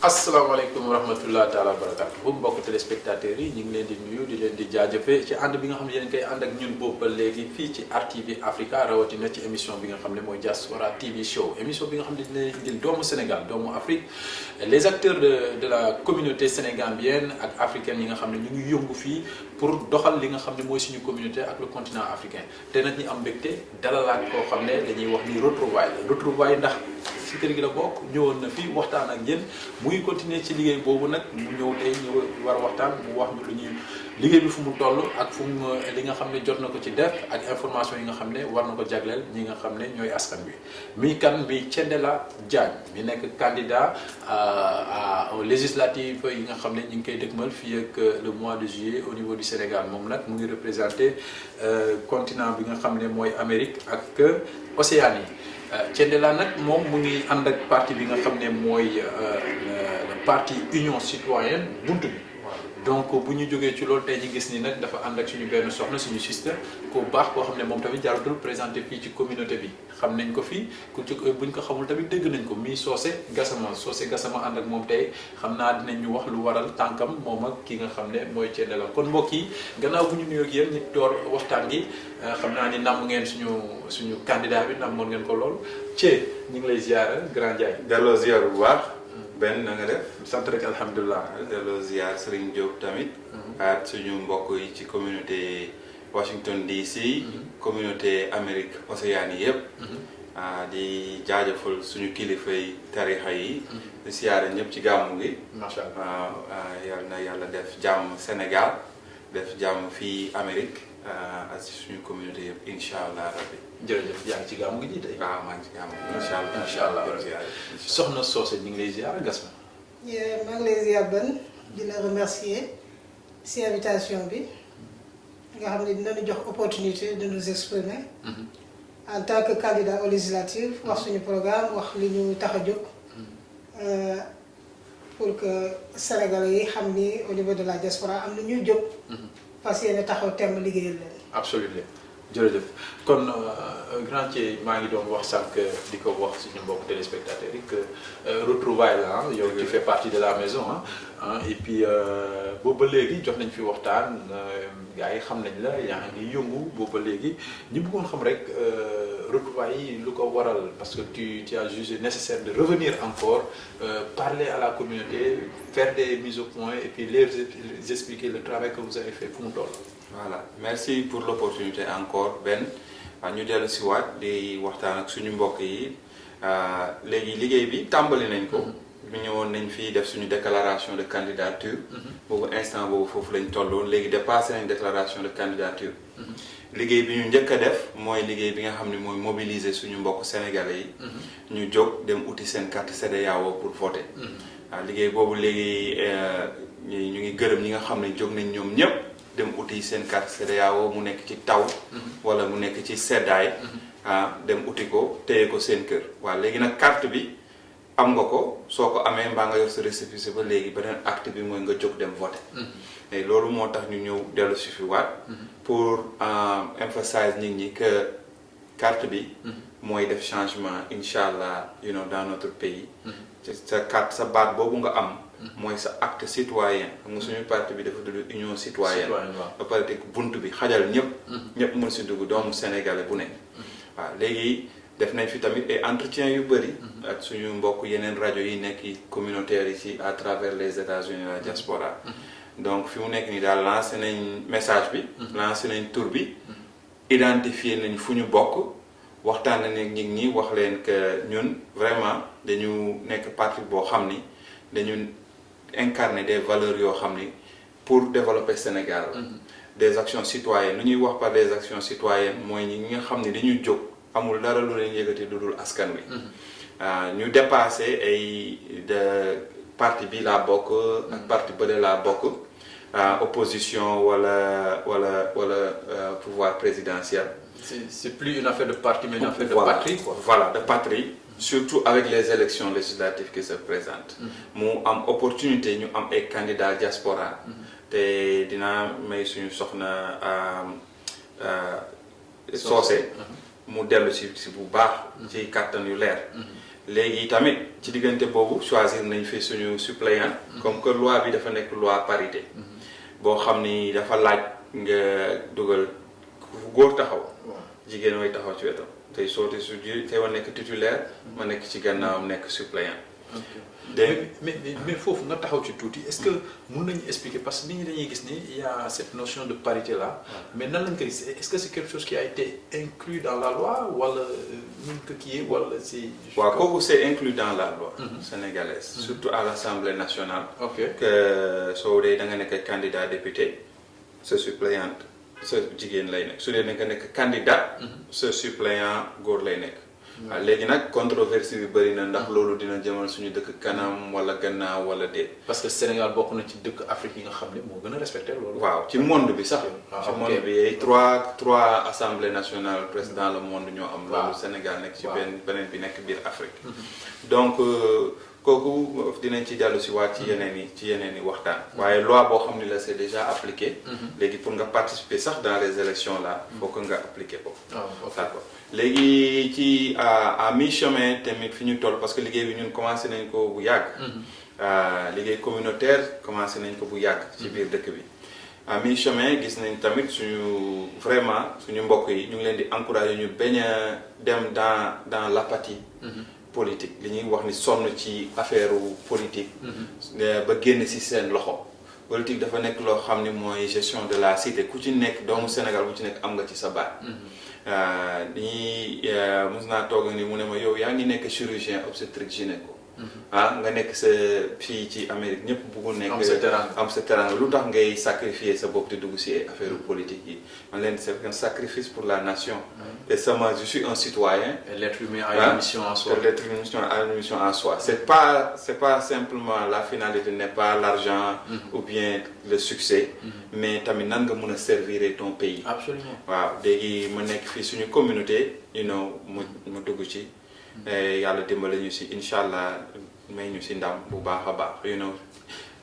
asalaamaaleykum wa rahmatulah taala wa barakatuh mbokk téléspectateurs yi ñu ngi leen di nuyu di leen di jaajëfee ci ànd bi nga xam ne yéen koy ànd ak ñun boobu ba léegi fii ci RTV Africa rawatina ci émission bi nga xam ne mooy Diaspora TV show émission bi nga xam ne dina leen indil doomu Sénégal doomu Afrique les acteurs de la communauté sénégambienne ak africaine yi nga xam ne ñu ngi yëngu fii pour doxal li nga xam ne mooy suñu communauté ak le continent africain te nag ñu am mbégte dalalaat koo xam ne dañuy wax ni retrouvailles ndax ci kër gi la bokk ñëwoon na fi waxtaan ak yéen mu ngi continuer ci liggéey boobu nag mu ñëw tey ñëw war a waxtaan mu wax ñu lu ñuy liggéey bi fu mu toll ak fu mu li nga xam ne jot na ko ci def ak information yi nga xam ne war na ko jagleel ñi nga xam ne ñooy askan bi mi kan mi Thiendella Diagne mi nekk candidat aux législatives yi nga xam ne ñu ngi koy dëgmal fii ak le mois de juillet au niveau du Sénégal moom nag mu ngi représenté continent bi nga xam ne mooy Amérique ak Océanie Thiendella nag moom mu ngi ànd ak parti bi nga xam ne mooy le parti Union Citoyenne bunt bi donc bu ñu jógee ci loolu tey ñu gis ni nag dafa ànd ak suñu benn soxna suñu sister ku baax koo xam ne moom tamit jaratul présenté fii ci communauté bi xam nañ ko fii ku ci buñ ko xamul tamit dégg nañ ko mi Socé Gassama ànd ak moom tey xam naa dinañ ñu wax lu waral tànkam moom ak ki nga xam ne mooy Thiendella kon mbokk yi gannaaw bu ñu nuyoo ak yéen ñu door waxtaan gi xam naa ni namm ngeen suñu candidat bi namoon ngeen ko lool Thié ñu ngi lay ziar Grand Ndiaye. delloo ziar bu baax. benn na nga def. sant rek alhamdulilah. delloo ziar Serigne Diop tamit. ak suñu mbokk yi ci communauté Washington DC. communauté Amérique Océanie yëpp. di jaajëfal suñu kilifa yi tarixa yi. di siyaare ñëpp ci gàmmu gi. macha allah yal na yàlla def jàmm Sénégal def jàmm fii Amérique ak suñu communauté yëpp incha allah rabbi. jërëjëf yaa ngi ci gàmmu gi ji tey. waaw maa ngi ci gàmmu gi incha allah soxna Socé ñu ngi lay ziar Gassama. maa ngi lay ziar Ben di la remercier si invitation bi nga xam ne dinañu jox opportunité de nous exprimer. En tant que candidat aux législatives wax suñu programme wax li ñu tax a jóg pour que Sénégalais yi xam ni au niveau de la diaspora am na ñuy jóg. parce que yéen taxaw temm liggéeyal leen. absolument jërëjëf kon grand Thié maa ngi doon wax sànq di ko wax suñu mbokk téléspectateurs yi que retrouvailles la yow tu fais partie de la maison et puis boobu ba léegi jox nañ fi waxtaan gars yi xam nañ la yaa ngi yëngu boobu ba léegi ñu bëggoon xam rek retrouvailles yi lu ko waral parce que tu as jugé nécessaire de revenir encore parler à la communauté faire des mises au point et puis les expliquer le travail que vous avez fait fu mu toll. Voilà, merci pour l'opportunité encore Ben ñu dellu si waat di waxtaan ak suñu mbokk yi léegi liggéey bi tàmbali nañ ko ñu ñëwoon nañ fii def suñu déclaration de candidature boobu instant boobu foofu lañ tolloon léegi dépassé nañ déclaration de candidature liggéey bi ñu njëkk a def mooy liggéey bi nga xam ne mooy mobiliser suñu mbokk sénégalais yi ñu jóg dem uti seen carte CEDEAO pour voter waaw liggéey boobu léegi ñu ngi gërëm ñi nga xam ne jóg nañ ñoom ñëpp dem uti seen carte CEDEAO mu nekk ci taw wala mu nekk ci seddaay dem uti ko téye ko seen kër waaw léegi nag carte bi am nga ko soo ko amee mbaa nga yor sa récépissé ba léegi beneen acte bi mooy nga jóg dem voter et loolu moo tax ñu ñëw dellu si fi waat pour emphasize nit ñi que carte bi mooy def changement incha allah dans notre pays sa carte sa baat boobu nga am mooy sa acte citoyen xam nga suñu parti bi dafa tudd union citoyenne ba pare te bunt bi xajal ñëpp mën si dugg doomu sénégalais bu ne waaw léegi def nañ fi tamit ay entretien yu bëri ak suñu mbokk yeneen rajo yi nekk communautaires yi ci à travers les États-Unis la diaspora donc fi mu nekk nii daal lancé nañ message bi lancé nañ tur bi identifier nañ fu ñu bokk waxtaan nañ ak nit ñi wax leen que ñun vraiment dañu nekk parti boo xam ni dañu incarner des valeurs yoo xam ni pour développer Sénégal des actions citoyennes lu ñuy wax par des actions citoyennes mooy ñi nga xam ni dañuy jóg amul dara lu leen yëkkati lu dul askan wi ñu dépassé ay de parti bi laa bokk ak parti bële laa bokk opposition wala pouvoir présidentiel c'est plus une affaire de parti mais une affaire de patrie quoi. Voilà, de patrie surtout avec les élections législatives qui se présentent mu am opportunité ñu am ay candidats diaspora te dinaa may suñu soxna Socé mu dellu si bu baax ci kàttan yu leer léegi tamit ci diggante boobu choisir nañ fi suñu suppléant comme que loi bi dafa nekk loi parité boo xam ni dafa laaj nga dugal góor taxaw jigéen way taxaw ci wetam tey sooti su tey wa nekk titulaire ma nekk ci gannaawam nekk suppléant mais foofu nga taxaw ci tuuti est-ce que mën nañu expliquer parce que nit ñi dañuy gis ni il y a cette notion de parité là mais nan lañ ko gis est-ce que c'est quelque chose qui a été inclus dans la loi wala ñu ko kii wala c'est waaw kooku c'est inclus dans la loi sénégalaise surtout à l'Assemblée nationale que soo dee da nga nekk candidat député sa suppléante sa jigéen lay nekk su dee da nga nekk candidat sa suppléant góor lay nekk waaw léegi nag controverse bi bëri na ndax loolu dina jëmal suñu dëkk kanam wala gannaaw wala déet. parce que Sénégal bokk na ci dëkk Afrique yi nga xam ne moo gën a respecté loolu. waaw ci monde bi sax. ci monde bi ay trois assemblées nationales presque dans le monde ñoo am. loolu Sénégal nekk ci beneen bi nekk biir Afrique. donc kooku dinañ ci dellu si waat ci yeneen i waxtaan. waaye loi boo xam ni la c'est déjà appliqué. léegi pour nga participer sax dans les élections là. faut que nga appliqué ko. d'accord léegi ci à mi-chemin tamit fi ñu toll parce que liggéey bi ñun commencé nañ ko bu yàgg. liggéey communautaire commencé nañ ko bu yàgg. ci biir dëkk bi. à mi-chemin gis nañ tamit suñu mbokk yi ñu ngi leen di encourager ñu bañ a dem dans l'apathie politique li ñuy wax ni sonn ci affaire politique. ba génn ci seen loxo. politique dafa nekk loo xam ni mooy gestion de la cité ku ci nekk doomu Sénégal ku ci nekk am nga ci sa baat. mos naa toog ni mu ne ma yow yaa ngi nekk chirurgien obstétrique gynéco. nga nekk sa fii ci Amérique ñëpp bëggu nekk am sa terrain lu tax ngay sacrifier sa bopp di dugg ci affaire politique yi man leen c'est un sacrifice pour la nation. Et je suis un citoyen. Et l'être humain a une mission en soi. L'être humain a une mission en soi. C'est pas simplement la finalité n'est pas l'argent ou bien le succès. Mais tamit nan nga mën a servir ton pays. Absolument. waaw léegi ma nekk fii suñu communauté mu dugg ci. yàlla dimbale ñu si incha allah may ñu si ndam bu baax a baax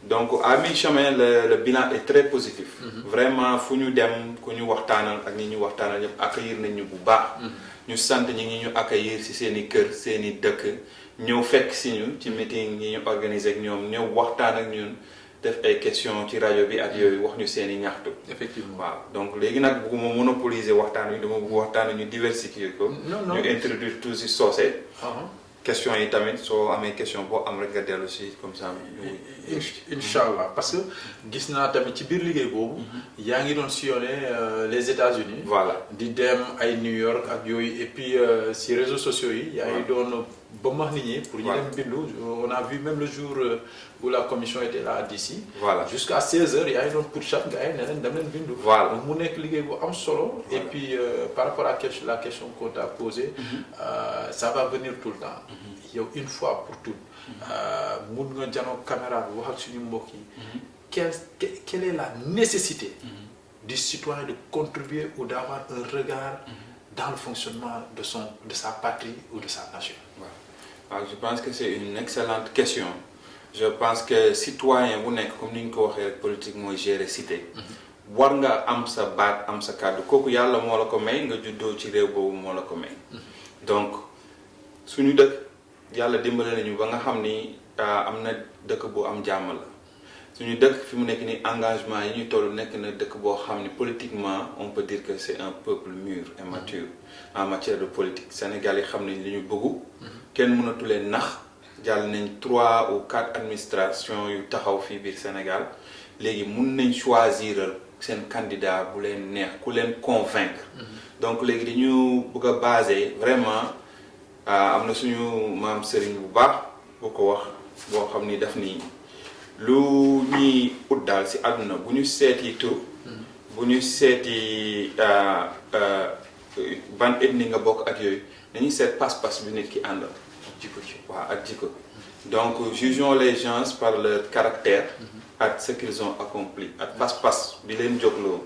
donc à mi-chemin le bilan est très positif. vraiment fu ñu dem ku ñu waxtaanal ak ñi ñu waxtaanal ñëpp accueillir nañ ñu bu baax. ñu sant ñi ngi ñu accueillir si seen i kër seen i dëkk ñëw fekk si ñu ci meeting yi ñu organiser ak ñoom ñëw waxtaan ak ñun def ay questions ci rajo bi ak yooyu wax ñu seen i ñaxtu. effectivement waaw donc léegi nag bëgguma monopoliser waxtaan wi dama bëgg waxtaan ñu diversifier ko. ñu introduire tout si soose. question yi tamit soo amee question boo am rek nga dellu si comme ça. incha allah parce que gis naa tamit ci biir liggéey boobu. yaa ngi doon sillonner les États-Unis. voilà di dem ay New York ak yooyu et puis si réseaux sociaux yi. yaa ngi doon ba max nit ñi pour ñu dem bindu. on a vu même le jour où la commission était là à DC. voilà jusqu'à 16h yaa ngi doon pour chat gars yi ne leen dem leen bindu. voilà donc mu nekk liggéey bu am solo. et puis par rapport à la question qu'on t'a posée. ça va venir tout le temps. yow une fois pour toutes. mun nga janoo caméra bi wax ak suñu mbokk yi. quelle est la nécessité. du citoyen de contribuer ou d'avoir un regard dans le fonctionnement de sa patrie ou de sa nation. waaw je pense que c'est une excellente question. je pense que citoyen bu nekk comme ni ñu ko waxee rek politique mooy gérer cité. war nga am sa baat am sa kàddu kooku yàlla moo la ko may nga juddoo ci réew boobu moo la ko may. donc suñu dëkk yàlla dimbale nañu ba nga xam ni am na dëkk bu am jàmm la suñu dëkk fi mu nekk ni engagement yi ñu toll nekk na dëkk boo xam ni politiquement on peut dire que c'est un peuple mûr et mature en matière de politique Sénégal yi xam nañ li ñu bëggu kenn mënatu leen nax jàll nañ 3 ou 4 administrations yu taxaw fii biir Sénégal léegi mun nañ choisir seen candidat bu leen neex ku leen convaincre donc léegi dañu bëgg a baser vraiment am na suñu maam Serigne bu baax boo ko wax boo xam ni daf ni lu ñuy ut daal si àdduna bu ñu seeti tur bu ñu seeti ban ethnie nga bokk ak yooyu dañuy seet pas-pas bi nit ki àndal jikko ci waaw ak jikko donc jugeons les gens par leur caractère ak ce qu'ils ont accompli ak pas-pas bi leen jógloo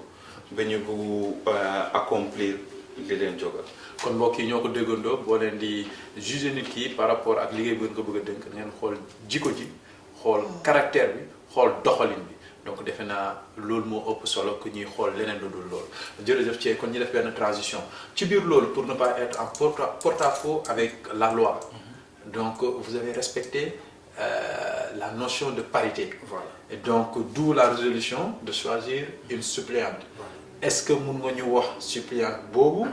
ba ñu bëgg accomplir li leen jógal kon mbokk yi ñoo ko déggandoo boo leen di juger nit ki par rapport ak liggéey bu ngeen ko bëgg a dénk ngeen xool jikko ji xool caractère bi xool doxalin bi donc defe naa loolu moo ëpp solo que ñuy xool leneen lu dul loolu jërëjëf ci kon ñu def benn transition ci biir loolu pour ne pas être en porte-à-faux avec la loi donc vous avez respecté la notion de parité. Voilà. Et donc d'où la résolution de choisir une suppléante. Est-ce que mun nga ñu wax suppléant boobu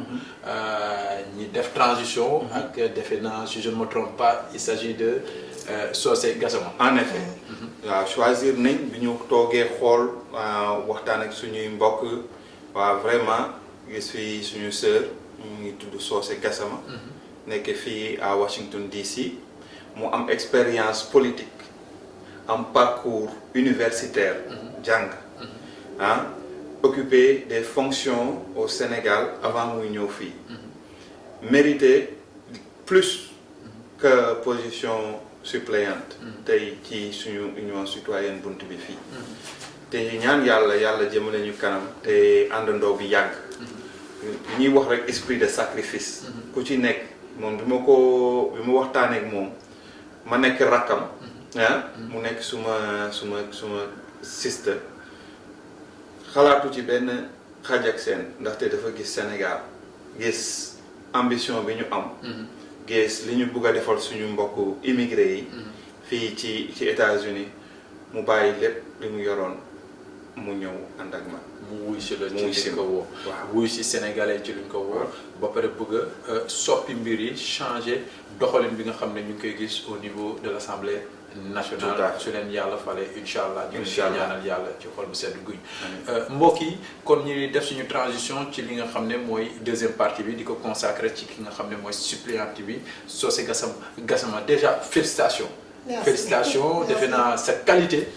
ñi def transition ak defe naa si je ne me trompe pas il s'agit de Socé Gassama. En effet waaw choisir nañ bi ñu toogee xool waxtaan ak suñuy mbokk waaw vraiment gis fi suñu sœur mu ngi tudd Socé Gassama nekk fii à Washington DC mu am expérience politique am parcours universitaire jàng occupé des fonctions au Sénégal avant muy ñëw fii mérité plus que position suppléante tey ci suñu union citoyenne bunt bi fii te ñaan yàlla jëmale ñu kanam te àndandoo bi yàgg ñuy wax rek esprit de sacrifice ku ci nekk moom bi ma waxtaanee ak moom ma nekk rakkam mu nekk suma sister xalaatu ci benn xaj ak seen ndaxte dafa gis Sénégal gis ambition bi ñu am gis li ñu bugg a defal suñu mbokku immigré yi fii ci États-Unis mu bàyyi lépp li mu yoroon mu ñëw ànd ak man mu wuy si la ci luñ ko woo wuy si sénégalais ci luñ ko woo ba pare bëgg a soppi mbir yi changer doxalin bi nga xam ne ñu ngi koy gis au niveau de l'Assemblée nationale su leen yàlla fale incha allah ñu ngi ñaanal yàlla ci xol bu sedd guy mbokk yi kon ñu def suñu transition ci li nga xam ne mooy deuxième partie bi di ko consacrer ci ki nga xam ne mooy suppléante bi Socé Gassama déjà félicitations. Félicitations defe naa sa qualité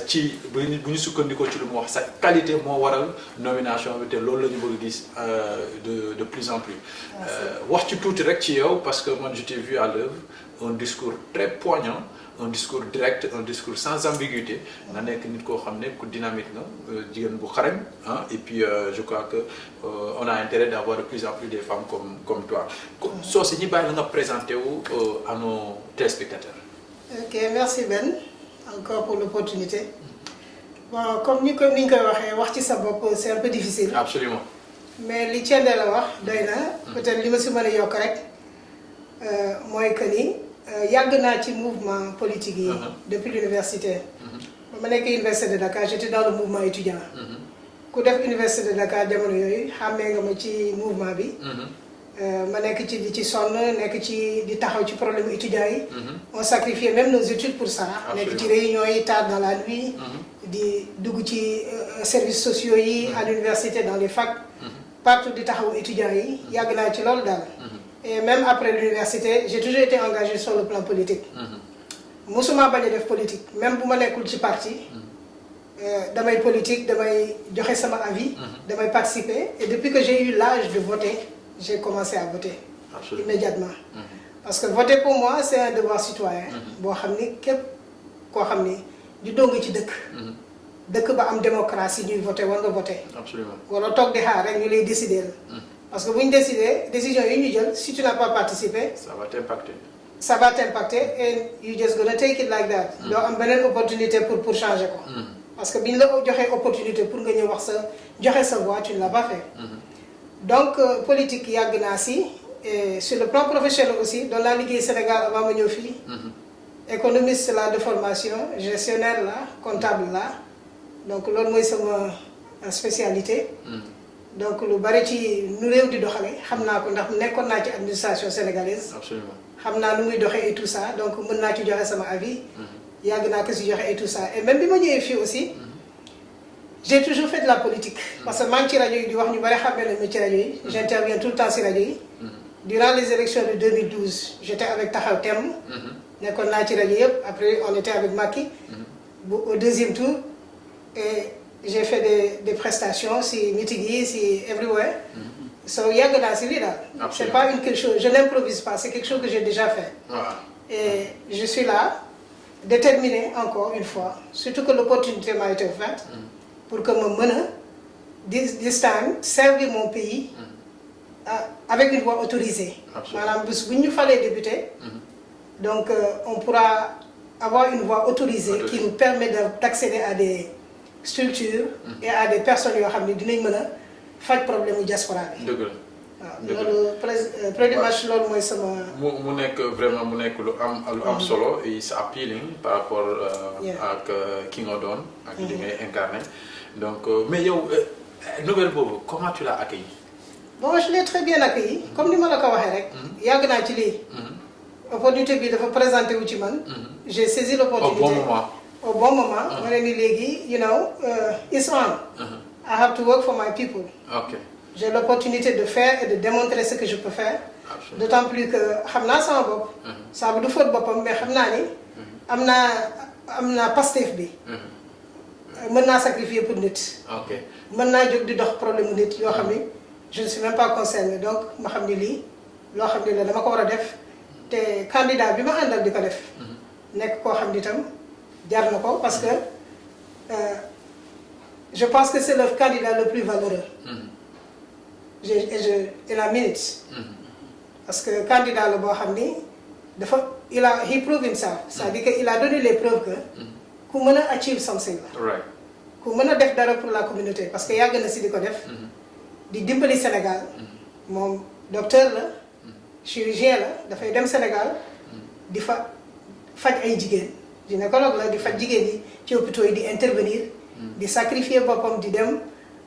ci bu ñu sukkandikoo ci lu mu wax sa qualité moo waral nomination bi te loolu la ñu bëgg gis de plus en plus wax ci tuuti rek ci yow parce que man je t'ai vu à l'œuvre un discours très poignant un discours direct un discours sans ambiguïté nga nekk nit koo xam ne ku dynamique nga jigéen bu xarañ et puis je crois que on a intérêt d'avoir de plus en plus des femmes comme toi Socé ñi bàyyi la nga présenté wu à nos téléspectateurs. Ok, merci Ben encore pour l'opportunité. Bon, comme ni ñu koy waxee wax ci sa bopp c'est un peu difficile. Absolument. Mais li Thiendé la wax doy na peut-être li ma si mën a yokk rek mooy que ni yàgg naa ci mouvement politique yi. Depuis l'université. ba ma nekk université de Dakar j'étais dans le mouvement étudiant. ku def université de Dakar jamono yooyu xàmmee nga ma ci mouvement bi. ma nekk ci di ci sonn nekk ci di taxaw ci problème étudiants yi. on sacrifiait même nos études pour ça. nekk ci réunions yi tard dans la nuit. di dugg ci services sociaux yi. à l'université dans les facs. partout di taxaw étudiants yi yàgg naa ci loolu daal. et même après l'université j'ai toujours été engagée sur le plan politique. musuma bañ a def politique même bu ma nekkul ci parti. damay politique damay joxe sama avis. damay participer et depuis que j'ai eu l'âge de voter. J'ai commencé à voter. Absolument. Immédiatement. Parce que voter pour moi c'est un devoir citoyen. boo xam ni képp koo xam ni juddoo nga ci dëkk. dëkk ba am démocratie ñuy voter war nga voter. Absolument. wala toog di xaar rek ñu lay décider la. parce que bu ñu décider décision yi ñu jël si tu n'as pas participé. ça va t'impacter. ça va t'impacter and you just gonna take it like that. doo am beneen opportunité pour changer ko. parce que bi ñu la joxee opportunité pour nga ñëw wax sa joxe sa voix tu ne l'as pas fait. donc politique yàgg naa si et sur le plan professionnel aussi doon laa liggéey Sénégal avant ma ñëw fii. économiste la de formation gestionnaire la comptable la donc loolu mooy sama spécialité. donc lu bari ci nu réew di doxale xam naa ko ndax nekkoon naa ci administration sénégalaise. Absolument. xam naa nu muy doxee et tout ça donc mën naa ci joxe sama avis. yàgg naa ko si joxe et tout ça et même bi ma ñëwee fii aussi. j'ai toujours fait de la politique parce que maa ngi ci rajo yi di wax ñu bari xamee nañ ma ci rajo yi j'interviens tout le temps ci rajo yi durant les élections de 2012 j'étais avec Taxaw Temm nekkoon naa ci rajo yëpp après on était avec Macky au deuxième tour et j'ai fait des prestations si meeting yi si everywhere so yàgg naa si lii daal c'est pas quelque chose je n'improvise pas c'est quelque chose que j'ai déjà fait et je suis là déterminée encore une fois surtout que l'opportunité m'a été offerte pour que ma mën a this time servir mon pays avec une voix autorisée. maanaam bés bu ñu falee député. donc on pourra avoir une voix autorisée qui nous permet d'accéder à structures et à des personnes yoo xam ne dinañ mën a faj problème mu diaspora bi. dëgg la. waaw loolu pretty much loolu mooy sama. mu nekk vraiment mu nekk lu am solo et c'est appealing par rapport ak ki nga doon. ak li ngay incarné donc mais yow nouvelle boobu comment tu l'as accueilli? Bon, je l'ai très bien accueilli comme ni ma la ko waxee rek. yàgg naa ci lii. opportunité bi dafa présenté wu ci man. j'ai saisi l'opportunité au bon moment. Au bon moment. ma ne ni léegi you know it's on. I have to work for my people. ok. J'ai l'opportunité de faire et de démontrer ce que je peux faire. D'autant plus que xam naa sama bopp. saa bu du fóot boppam mais xam naa ni. am naa Pastef bi. mën naa sacrifier pour nit. ok mën naa jóg di dox problème mu nit yoo xam ni je ne suis même pas concerné donc ma xam ni lii loo xam ni la dama ko war a def te candidat bi ma àndal di ko def. nekk koo xam ni itam jar na ko parce que je pense que c'est le candidat le plus valeureux. il a minute. parce que candidat la boo xam ni dafa he proved himself. c'est-à-dire que il a donné les preuves que ku mën a achieve something la. ku mën a def dara pour la communauté parce que yàgg na si di ko def. di dimbali Sénégal. moom docteur la. chirurgien la dafay dem Sénégal. di faj ay jigéen. gynécologue la di faj jigéen yi ci hôpitaux yi di intervenir. di sacrifier boppam di dem.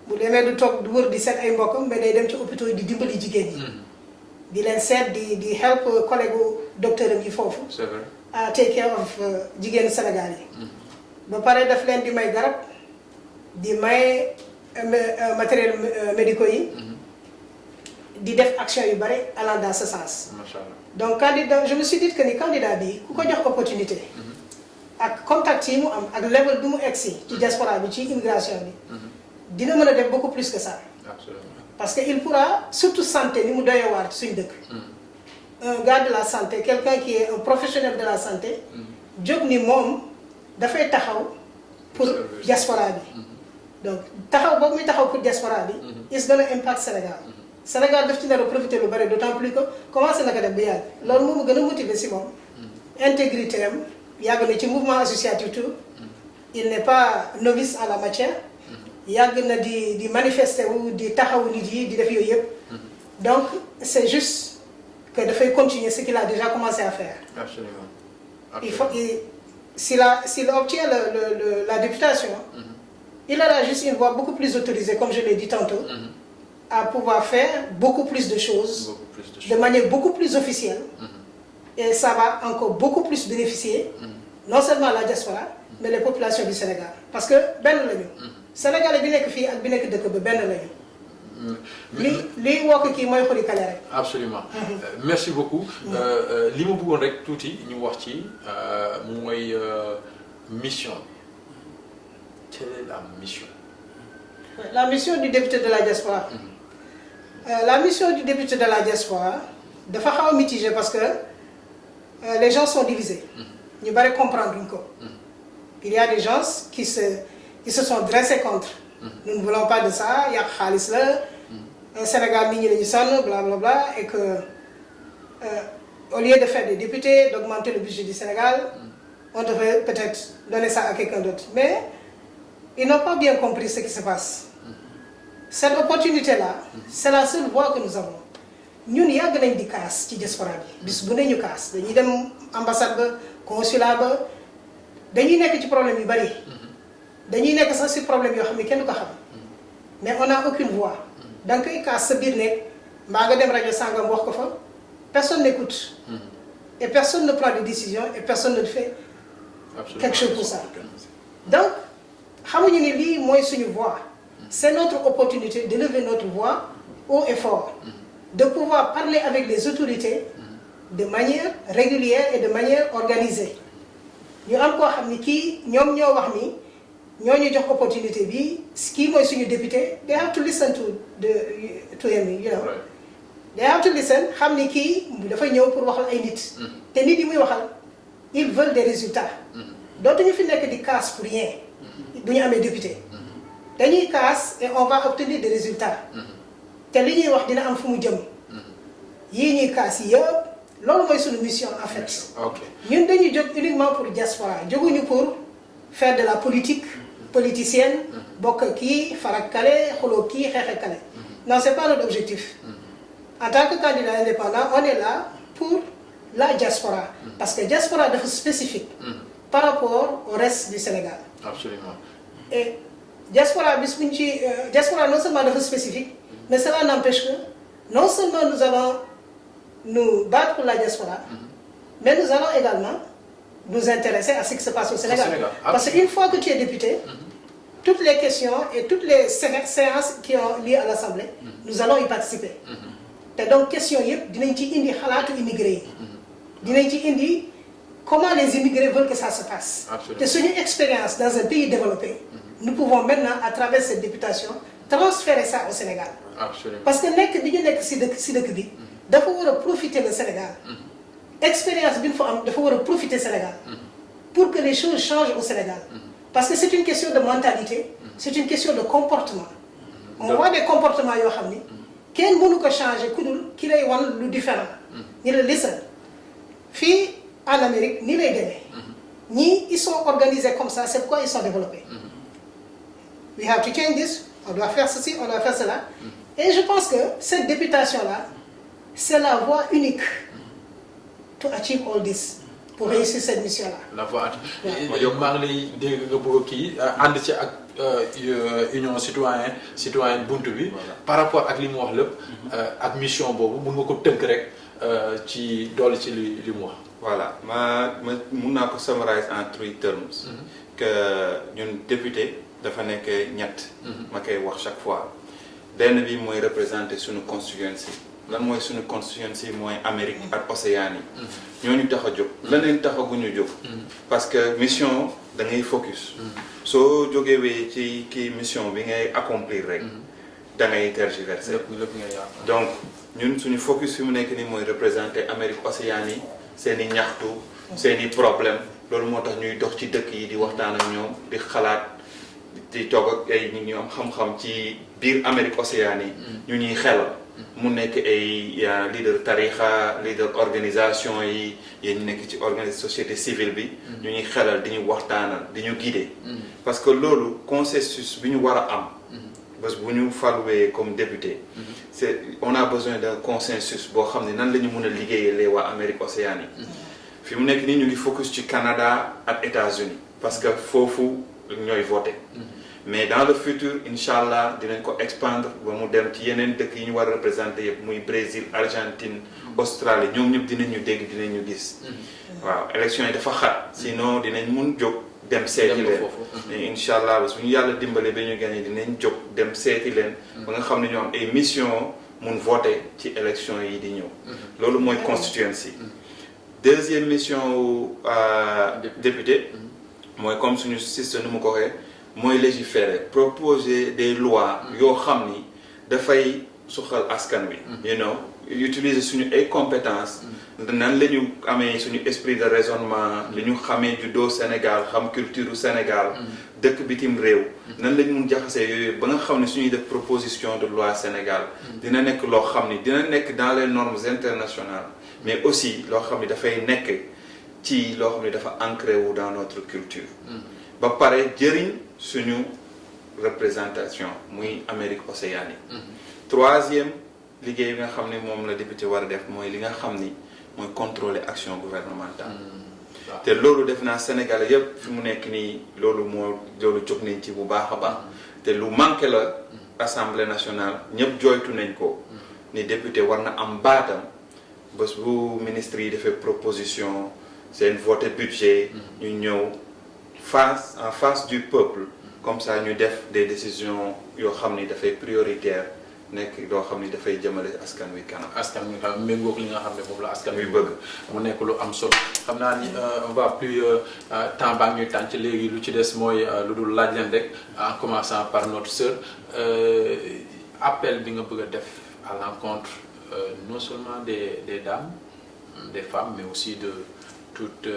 bu demee du toog du wër di seet ay mbokkam mais day dem ci hôpitaux yi di dimbali jigéen yi. di leen seet di help collègue docteur am yi foofu. c'est vrai. take care of jigéenu Sénégal yi. ba pare daf leen di may garab di may matériel médicaux yi. di def action yu bari allant dans ce sens. Machallah. donc candidat je me suis dit que ni candidat bi ku ko jox opportunité. ak contact yi mu am ak level bi mu egsi ci diaspora bi ci immigration bi. dina mën a def beaucoup plus que ça. Absolument. parce que il pourra surtout santé ni mu doyee waar suñ dëkk. un gars de la santé quelqu'un qui est un professionnel de la santé. jóg ni moom dafay taxaw pour diaspora bi. donc taxaw boobu muy taxaw pour diaspora bi. is gonna impact Sénégal. Sénégal daf ci nar a profiter lu bari d'autant plus que commencé na ko def bu yàgg loolu moo ma gën a motiver si moom. intégrité am yàgg na ci mouvement associatif tout. il n'est pas novice en la matière. yàgg na di manifester wu di taxawu nit yi di def yooyu yëpp. donc c'est juste que dafay continuer ce qu'il a déjà commencé à faire. Absolument. Il faut s'il obtient la députation. Il aura juste une voix beaucoup plus autorisée comme je l'ai dit tantôt. À pouvoir faire beaucoup plus de choses. De manière beaucoup plus officielle. Et ça va encore beaucoup plus bénéficier. Non seulement la diaspora. mais les populations du Sénégal parce que benn lañu. Sénégalais bi nekk fii ak bi nekk dëkk ba benn lañu. li wokk kii mooy xuri kale rek. absolument merci beaucoup. li ma bëggoon rek tuuti ñu wax ci mooy mission. quelle est la mission. la mission du député de la diaspora. La mission du député de la diaspora dafa xaw a mitigé parce que les gens sont divisés. ñu bari comprendre duñ ko. Il y a des gens qui se sont dressés contre. Nous ne voulons pas de ça, il y a xaalis la, Sénégal nit ñi lañu sonn blablabla et que au lieu de faire des députés, d'augmenter le budget du Sénégal, on devrait peut-être donner ça à quelqu'un d'autre. Mais ils n'ont pas bien compris ce qui se passe. Cette opportunité-là, c'est la seule voie que nous avons. Ñun yàgg nañ di kaas ci diaspora bi bis bu ne ñu kaas dañuy dem ambassade ba consulat ba. dañuy nekk ci problème yu bari dañuy nekk sax ci problème yoo xam ne kenn du ko xam mais on n'a aucune voix da nga koy kaas sa biir nekk mbaa nga dem rajo sangam wax ko fa personne n'écoute et personne ne prend de décision et personne ne fait quelque chose pour ça donc xamuñu ni lii mooy suñu voix c'est notre opportunité d'élever notre voix haut et fort de pouvoir parler avec les autorités de manière régulière et de manière organisée ñu am koo xam ni kii ñoom ñoo wax ni ñoo ñu jox opportunité bi kii mooy suñu député they have to listen to him you know they have to listen xam ni kii dafay ñëw pour waxal ay nit te nit yi muy waxal ils veulent des résultats dootuñu fi nekk di casse pour rien bu ñu amee député dañuy casse et on va obtenir des résultats te li ñuy wax dina am fu mu jëm yii ñuy casse yi yëpp loolu mooy suñu mission en fait. ok ñun dañuy jóg uniquement pour diaspora jóguñu pour faire de la politique politicienne bokk kii farak kale xuloo kii xeexe kale non c'est pas notre objectif en tant que candidat indépendant on est là pour la diaspora parce que diaspora dafa spécifique par rapport au reste du Sénégal absolument et diaspora bis buñ ci diaspora non seulement dafa spécifique mais cela n'empêche que non seulement nous allons nous battre pour la diaspora mais nous allons également nous intéresser à ce qui se passe au Sénégal. Parce qu'une fois que tu es député, toutes les questions et toutes les séances qui ont lieu à l'Assemblée, nous allons y participer. Et donc, question yep, dinañ ci indi xalaatu immigré. Dinañ ci indi comment les immigrés veulent que ça se passe. Et c'est une expérience dans un pays développé. Nous pouvons maintenant, à travers cette députation, transférer ça au Sénégal. Absolument. Parce que nek di ñu nek ci dëkk bi, dafa war a profiter le Sénégal. Expérience bi ñu fa am dafa war a profiter Sénégal pour que les choses changent au Sénégal parce que c'est une question de mentalité c'est une question de comportement on voit des comportements yoo xam ni kenn mënu ko changer ku dul ki lay wan lu différent ni la listen fii en Amérique ni lay demee ñii ils sont organisés comme ça c'est pourquoi ils sont développés we have to change this on doit faire ceci on doit faire cela et je pense que cette députation là c'est la voie unique to achieve all this pour réussir cette mission-là. La voie yow maa ngi lay dégg nga bëgg kii ànd ci ak union citoyenne buntu bi. par rapport ak li mu wax lépp. ak mission boobu mun nga ko tënk rek ci dolli ci li mu wax. voilà mun naa ko summarize en 3 terms. que ñun député dafa nekk ñett. ma koy wax chaque fois benn bi mooy représenter suñu constituency. lan mooy suñu constituency mooy Amérique ak Océanie yi ñooñu tax a jóg leneen taxaguñu jóg parce que mission da ngay focus soo jógewee ci kii mission bi ngay accomplir rek da ngay tergiverser donc ñun suñu focus fi mu nekk nii mooy représenter Amérique Océanie yi seen i ñaxtu seen i problème loolu moo tax ñuy dox ci dëkk yi di waxtaan ak ñoom di xalaat di toog ak ay ñi ñu am xam-xam ci biir Amérique Océanie yi ñu ñuy xelal mu nekk ay leader tarixa leader organisation yi yéen ñu nekk ci société civile bi ñu ñuy xelal di ñu waxtaanal di ñu guider parce que loolu consensus bi ñu war a am parce que bu ñu faluwee comme député on a besoin d'un consensus boo xam ne nan la ñu mën a liggéeyalee waa Amérique Océanie yi fi mu nekk nii ñu ngi focus ci Canada ak États-Unis parce que foofu ñooy voté mais dans le futur incha allah dinañ ko expandre ba mu dem ci yeneen dëkk yi ñu war a représenter yëpp muy Brésil Argentine Australie ñoom ñëpp dinañu dégg dinañu gis waaw élection yi dafa xat sinon dinañ mun jóg dem seeti leen mais incha allah ba suñu yàlla dimbale ba ñu gagné dinañ jóg dem seeti leen ba nga xam ne ñoo am ay mission mun voter ci élection yi di ñëw loolu mooy constituency deuxième mission député mooy comme suñu système nu mu ko waxee mooy légiférer proposer des lois yoo xam ni dafay suxal askan wi you know utiliser suñu ay compétences nan la ñu amee suñu esprit de raisonnement li ñu xamee juddoo Sénégal xam culture Sénégal dëkk bitim réew nan la ñu mun jaxasee yooyu ba nga xam ne suñuy def proposition de loi Sénégal dina nekk loo xam ni dina nekk dans les normes internationales mais aussi loo xam ni dafay nekk ci loo xam ni dafa ancré wu dans notre culture ba pare jëriñ suñu représentation muy Amérique Océanie troisième liggéey bi nga xam ne moom la député war a def mooy li nga xam ni mooy contrôler action gouvernementale te loolu def naa Sénégal yëpp fi mu nekk nii loolu jóg nañ ci bu baax a baax te lu manqué la Assemblée nationale ñëpp jooytu nañ ko ni député war na am baatam bés bu ministre yi defee proposition seen voté budget ñu ñëw en face du peuple comme ça ñu def des décisions yoo xam ni dafay prioritaire nekk doo xam ni dafay jëmale askan wi kanam. askan wi kanam méngoog li nga xam ne moom la askan wi bëgg mu nekk lu am solo xam naa ni on va plus temps baa ngi ñuy tànc léegi lu ci des mooy lu dul laaj leen rek en commençant par notre sœur appel bi nga bëgg a def à l'encontre non seulement des dames des femmes mais aussi de toute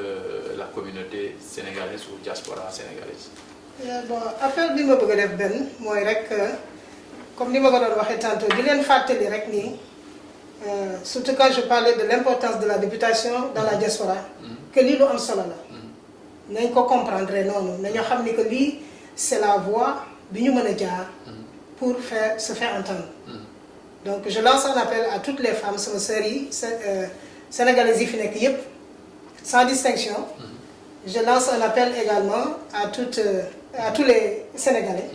la communauté sénégalaise ou diaspora sénégalaise. bon appel bi ma bëgg a def benn mooy rek comme ni ma ko doon waxee tantôt di leen fàttali rek nii surtout quand je parlais de l'importance de la députation dans la diaspora que lii lu am solo la nañ ko comprendre noonu nañoo xam ni que lii c'est la voie bi ñu mën a jaar pour se faire entendre. Donc je lance un appel à toutes les femmes sama sœurs yi sénégalaises yi fi nekk yépp sans distinction. Je lance un appel également à tous les Sénégalais.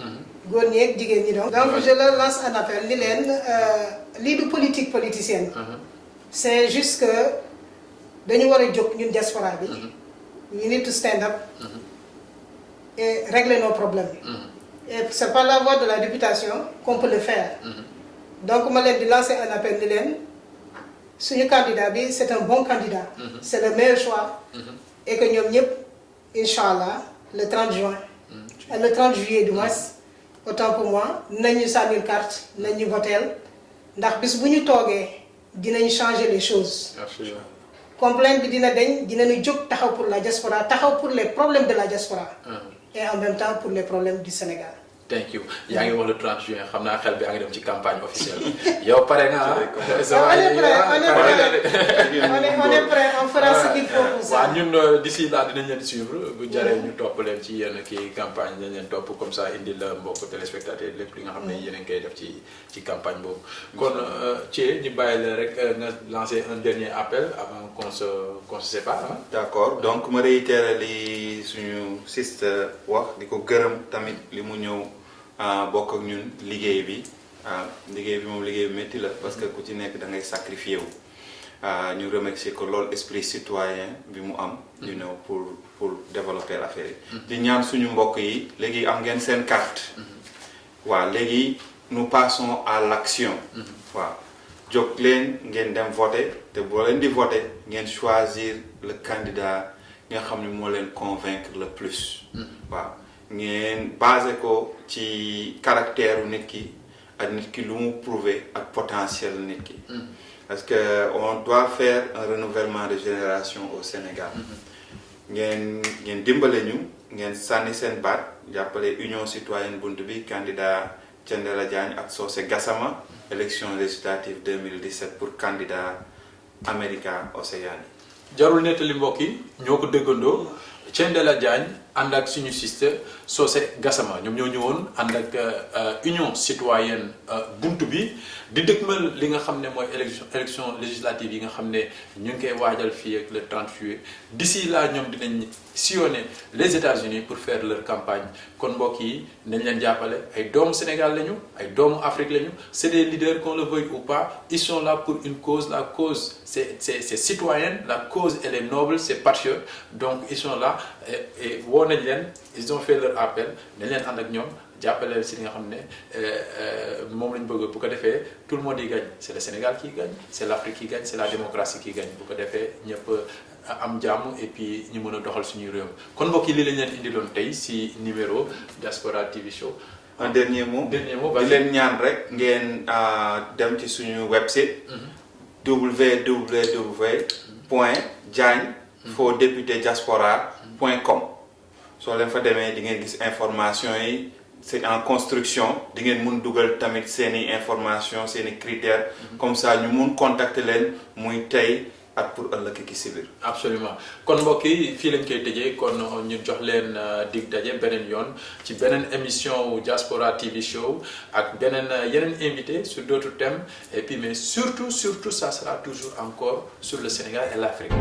góor ñi ak jigéen ñi donc je leur lance un appel ni leen lii du politique politicienne. C'est juste que dañu war a jóg ñun diaspora bi. we need to stand up. Et régler nos problèmes. Et c'est par la voie de la députation qu'on peut le faire. Donc ma leen di lancer un appel ni leen suñu candidat bi c'est un bon candidat. C'est le meilleur choix. Et que ñoom ñëpp inchallah le 30 juin. Le 30 juillet du mois. Autant pour moi nañu sànnil carte nañu voteel ndax bis bu ñu toogee dinañ changer les choses. Absolument. Complainte bi dina dañ dinañu jóg taxaw pour la diaspora taxaw pour les problèmes de la diaspora. Et en même temps pour les problèmes du Sénégal. Thank you yaa ngi wax le 30 juin xam naa xel bi yaa ngi dem ci campagne officielle yow pare nga on est prêt on fera ce qu'il faut pour ça. waaw ñun d'ici là dinañ leen suivre bu jaree ñu topp leen ci yenn kii campagne dañ leen topp comme ça indi la mbokk téléspectateur lépp li nga xam ne yéen a ngi koy def ci campagne boobu. kon Thié ñu bàyyi la rek nga lancer un dernier appel avant qu'on se sépare. D'accord donc ma réitère li suñu sister wax di ko gërëm tamit li mu ñëw bokk ak ñun liggéey bi liggéey bi moom liggéey bi métti la parce que ku ci nekk da ngay sacrifier wu ñu remercier ko loolu esprit citoyen bi mu am you know pour développer l'affaire yi di ñaan suñu mbokk yi léegi am ngeen seen carte waaw léegi nous passons à l'action waaw jóg leen ngeen dem voter te boo leen di voter ngeen choisir le candidat nga xam ne moo leen convaincre le plus waaw ngeen basé ko ci caractère u nit ki ak nit ki lu mu prouver ak potentiel nit ki parce que on doit faire un renouvellement de génération au Sénégal ngeen dimbale ñu ngeen sànni seen baat jàppale Union Citoyenne Bunt Bi candidat Thiendella Diagne ak Socé Gassama élection législative 2017 pour candidat America Océanie. jarul nettali mbokk yi ñoo ko déggandoo Thiendella Diagne ànd ak suñu sister Socé Gassama ñoom ñoo ñëwoon ànd ak Union Citoyenne Bunt Bi di dëgmal li nga xam ne mooy élection législative yi nga xam ne ñu ngi koy waajal fii ak le 30 juillet d'ici là ñoom dinañ sillonner les États-Unis pour faire leur campagne kon mbokk yi nañ leen jàppale ay doomu Sénégal lañu ay doomu Afrique lañu c'est des leaders qu'on le veuille ou pas ils sont là pour une cause la cause c'est citoyenne la cause elle est noble c'est patriote donc ils sont là et woo nañ leen ils ont fait leur appel nañ leen ànd ak ñoom jàppale si li nga xam ne moom lañ bëgg bu ko defee tout le monde y gagne c'est le Sénégal qui gagne c'est l'Afrique qui gagne c'est la démocratie qui gagne bu ko defee ñëpp am jàmm et puis ñu mën a doxal suñuy réew kon mbokk yi lii lañ leen indiloon tey si numéro Diaspora TV Show. Un dernier mot di leen ñaan rek ngeen dem ci suñu website www.diagne-for-député-diaspora.com soo leen fa demee di ngeen gis information yi c'est en construction di ngeen mun dugal tamit seeni information seeni critères comme ça ñu mun contacter leen muy tey ak pour ëllëg ki si biir. Absolument kon mbokk yi fii lañ koy tëjee kon ñu jox leen dig daje beneen yoon ci beneen émission wu Diaspora TV Show ak beneen yeneen invité sur d'autres thèmes et puis mais surtout ça sera toujours encore sur le Sénégal et l'Afrique.